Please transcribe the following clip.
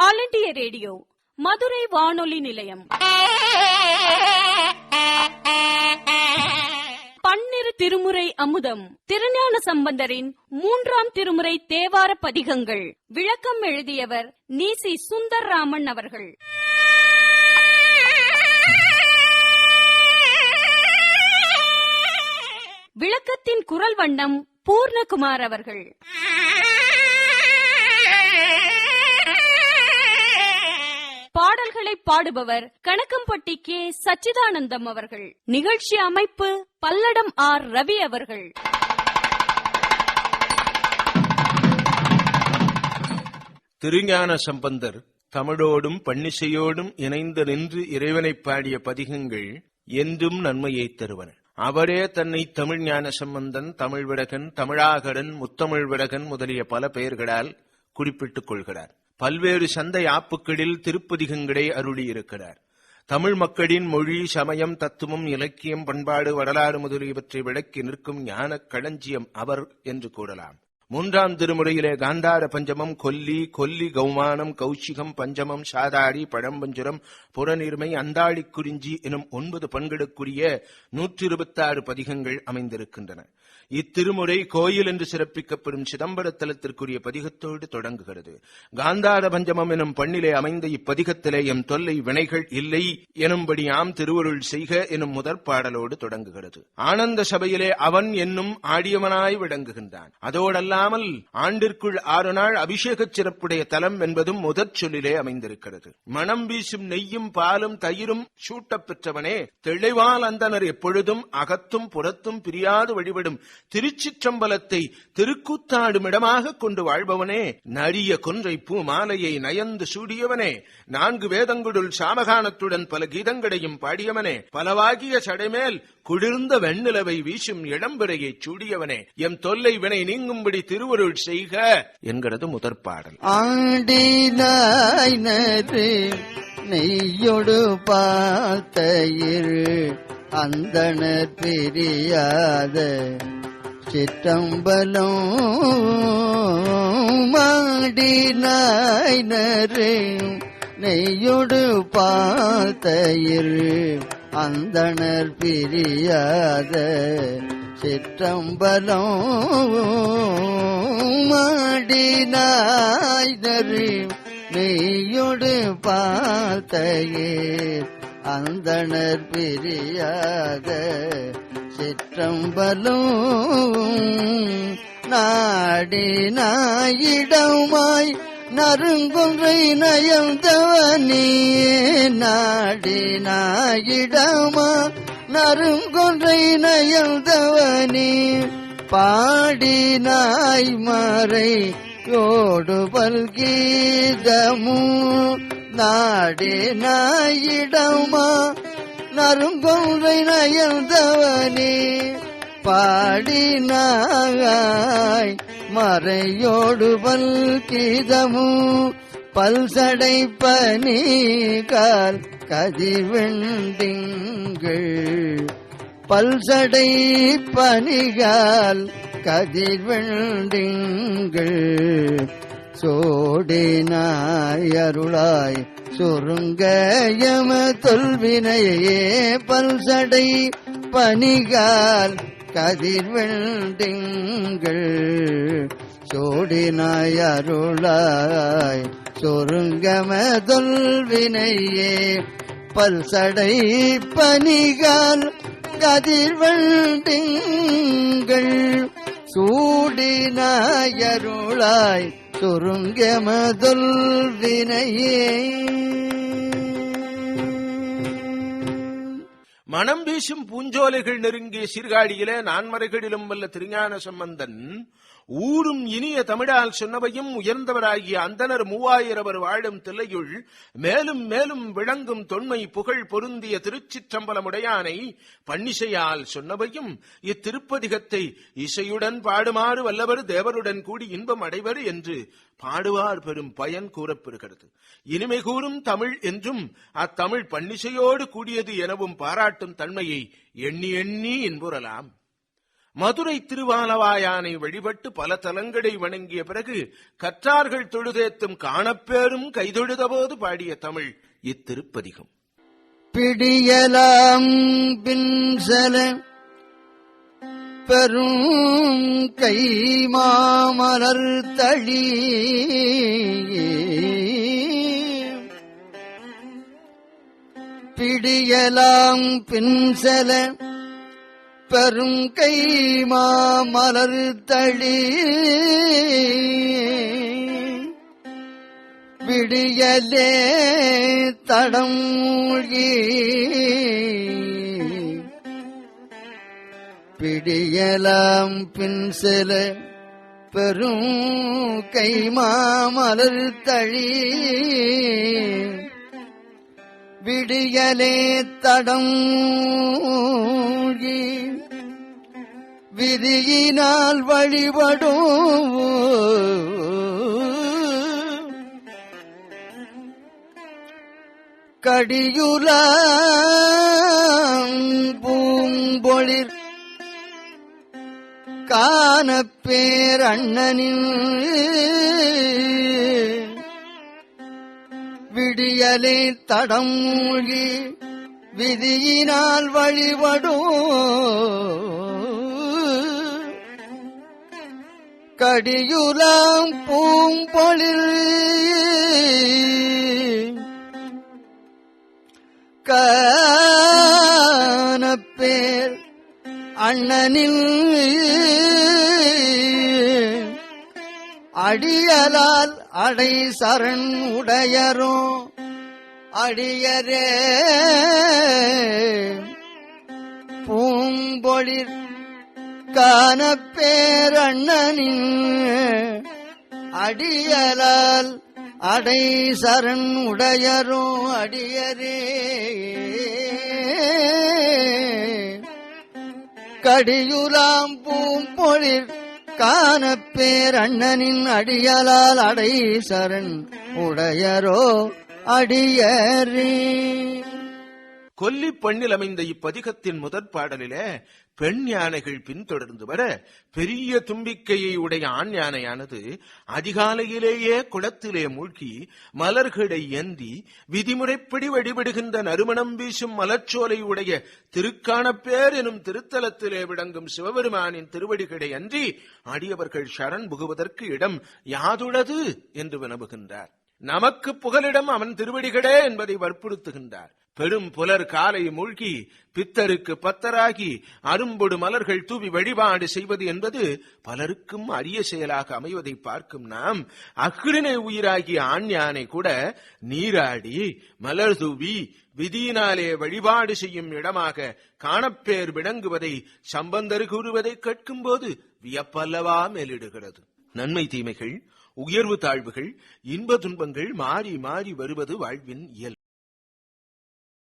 All India radio Madurai வானொலி நிலையம். பன்னிரு திருமுறை அமுதம் திருஞான சம்பந்தரின் 3ஆம் திருமுறை தேவார பதிகங்கள். விளக்கம் எழுதியவர் நீசி சுந்தர்ராமன் அவர்கள். விளக்கத்தின் குரல் வண்ணம் பூர்ணகுமார் அவர்கள். பாடல்களை பாடுபவர் கணக்கம்பட்டி கே சச்சிதானந்தம் அவர்கள். நிகழ்ச்சி அமைப்பு பல்லடம் ஆர் ரவி அவர்கள். திருஞான சம்பந்தர் தமிழோடும் பன்னிசையோடும் இணைந்து நின்று இறைவனை பாடிய பதிகங்கள் என்றும் நன்மையை தருவன. அவரே தன்னை தமிழ் ஞான சம்பந்தன், தமிழ் விடகன், தமிழாகரன், முத்தமிழ் விடகன் முதலிய பல பெயர்களால் குறிப்பிட்டுக் கொள்கிறார். பல்வேறு சந்தை ஆப்புக்களில் திருப்பதிகங்களை அருளியிருக்கிறார். தமிழ் மக்களின் மொழி, சமயம், தத்துவம், இலக்கியம், பண்பாடு, வரலாறு முதலியவற்றை விளக்கி நிற்கும் ஞான களஞ்சியம் அவர் என்று கூறலாம். 3ஆம் திருமுறையிலே காந்தார பஞ்சமம், கொல்லி கௌமானம், கௌஷிகம், பஞ்சமம், சாதாரி, பழம்பஞ்சுரம், புறநீர்மை, அந்தாளி குறிஞ்சி எனும் 9 பண்களுக்குரிய 126 பதிகங்கள் அமைந்திருக்கின்றன. இத்திருமுறை கோயில் என்று சிறப்பிக்கப்படும் சிதம்பரத்தலத்திற்குரிய பதிகத்தோடு தொடங்குகிறது. காந்தார பஞ்சமம் எனும் பண்ணிலே அமைந்த இப்பதிகத்திலே எம் தொல்லை வினைகள் இல்லை எனும்படியாம் திருவருள் செய்க எனும் முதற் பாடலோடு தொடங்குகிறது. ஆனந்த சபையிலே அவன் என்னும் ஆடியவனாய் விளங்குகின்றான். அதோடல்லாமல் ஆண்டிற்குள் 6 நாள் அபிஷேக சிறப்புடைய தலம் என்பதும் முதற் சொல்லிலே அமைந்திருக்கிறது. மனம் வீசும் நெய்யும் பாலும் தயிரும் சூட்டப் பெற்றவனே, தெளிவால் அந்தனர் எப்பொழுதும் அகத்தும் புறத்தும் பிரியாது வழிபடும் திருச்சிற்றம்பலத்தை திருக்கூத்தாடும் இடமாக கொண்டு வாழ்பவனே, நரிய கொன்றை பூ மாலையை நயந்து சூடியவனே, 4 வேதங்களுள் சாமகானத்துடன் பல கீதங்களையும் பாடியவனே, பலவாகிய சடைமேல் குளிர்ந்த வெண்ணிலவை வீசும் இளம்பிறையை சூடியவனே, எம் தொல்லை வினை நீங்கும்படி திருவருள் செய்க என்கிறது முதற் பாடல். ஆண்டினாய் நெய்யொடு பார்த்தயிர் அந்தணர் பிரியாத சிற்றம்பலம் மாடினாய் நெய்யொடு பார்த்தயிர் அந்தணர் பிரியாத சிற்றம்பலம் மாடினாய் நெய்யொடு பார்த்தயிர் அந்தணர் பிரியாத சிற்றம்பலம் நாடினாயிடமாய் நறுங்கொன்றை நயந்தவனே, நாடினாயிடமா நறுங்கொன்றை நயந்தவனே, பாடினாய் மறை யோடு பல்கீதமு, நாடினாயிடமா நறுங்கொன்றை நயந்தவனே, பாடினாய் மறையோடு பல்கீதமு, பல்சடை பனிகால் கதிர்வெண்டிங்கள், பல்சடை பனிகால் கதிர்வெண்டிங்கள், சோடினாய் அருளாய் சுருங்க யம தொல்வினையே, பல்சடை பனிகால் கதிர்வெண்டிங்கள், சோடினாய் அருளாய் சுருங்கம தொல்வினையே, பல்சடை பனிகால் கதிர்வெண்டிங்கள், சூடினாய் அருளாய் சுருங்கமதுல் வினையே. மனம் வீசும் பூஞ்சோலைகள் நெருங்கிய சீர்காழியிலே நான்மறைகளிலும் வல்ல திருஞான சம்பந்தன் ஊரும் இனிய தமிழால் சொன்னவையும் உயர்ந்தவராகிய அந்தனர் 3000 வாழும் தில்லையுள் மேலும் மேலும் விளங்கும் தொன்மை புகழ் பொருந்திய திருச்சிற்றம்பலமுடையானை பன்னிசையால் சொன்னவையும் இத்திருப்பதிகத்தை இசையுடன் பாடுமாறு வல்லவர் தேவருடன் கூடி இன்பம் அடைவர் என்று பாடுவார் பெரும் பயன் கூறப்பெறுகிறது. இனிமை கூறும் தமிழ் என்றும் அத்தமிழ் பன்னிசையோடு கூடியது எனவும் பாராட்டும் தன்மையை எண்ணி எண்ணி இன்புறலாம். மதுரை திருவாலவாயானை வழிபட்டு பல தலங்களை வணங்கிய பிறகு கற்றார்கள் தொழுதேத்தும் காணப்பேரும் கைதொழுதபோது பாடிய தமிழ் இத்திருப்பதிகம். பிடியலாம் பின்சல பெரும் கை மாமலர் தளி பிடியலாம் பின்சல பெருங்கை மாமலர் தளி விடியலே தடம் மூழ்கி பிடியலாம் பின்செல பெரும் கை மாமலர் தளி விடியலே தடம் மூழ்கி விதியினால் வழிபடும் கடியுலாம் பூம்பொழிற் காணப்பேர் அண்ணனின் விடியலே தடம் மூழ்கி விதியினால் வழிபடும் கடியுலாம் பூம்பொழில் காணப்பேர் அண்ணனின் அடியலால் அடை சரண் உடையரோ அடியரே பூம்பொழிற் காணப்பேர் அண்ணனின் அடியலால் அடை சரண் உடையரோ அடியரே கடியுலாம் பூம்பொழிற் காணப்பேர் அண்ணனின் அடியலால் அடை சரண் உடையரோ அடியரே. கொல்லி பண்ணில் அமைந்த இப்பதிகத்தின் முதற் பாடலிலே பெண் யானைகள் பின்தொடர்ந்து வர பெரிய தும்பிக்கையை உடைய ஆண் யானையானது அதிகாலையிலேயே குளத்திலே மூழ்கி மலர்களை ஏந்தி விதிமுறைப்படி வழிபடுகின்ற நறுமணம் வீசும் மலர்ச்சோலை உடைய திருக்காணப்பேர் எனும் திருத்தலத்திலே விளங்கும் சிவபெருமானின் திருவடிகளை அன்றி அடியவர்கள் சரண் புகுவதற்கு இடம் யாதுளது என்று வினவுகின்றார். நமக்கு புகலிடம் அவன் திருவடிகளே என்பதை வற்புறுத்துகின்றார். பெரும் புலர் காலை மூழ்கி பித்தருக்கு பத்தராகி அரும்பொடு மலர்கள் தூவி வழிபாடு செய்வது என்பது பலருக்கும் அரிய செயலாக அமைவதை பார்க்கும் நாம் அஃறிணை உயிராகிய ஆண் யானை கூட நீராடி மலர் தூவி விதியினாலே வழிபாடு செய்யும் இடமாக காணப்பேர் விளங்குவதை சம்பந்தர் கூறுவதை கேட்கும் போது வியப்பல்லவா மேலிடுகிறது. நன்மை தீமைகள், உயர்வு தாழ்வுகள், இன்ப துன்பங்கள் மாறி மாறி வருவது வாழ்வின் இயல்பு.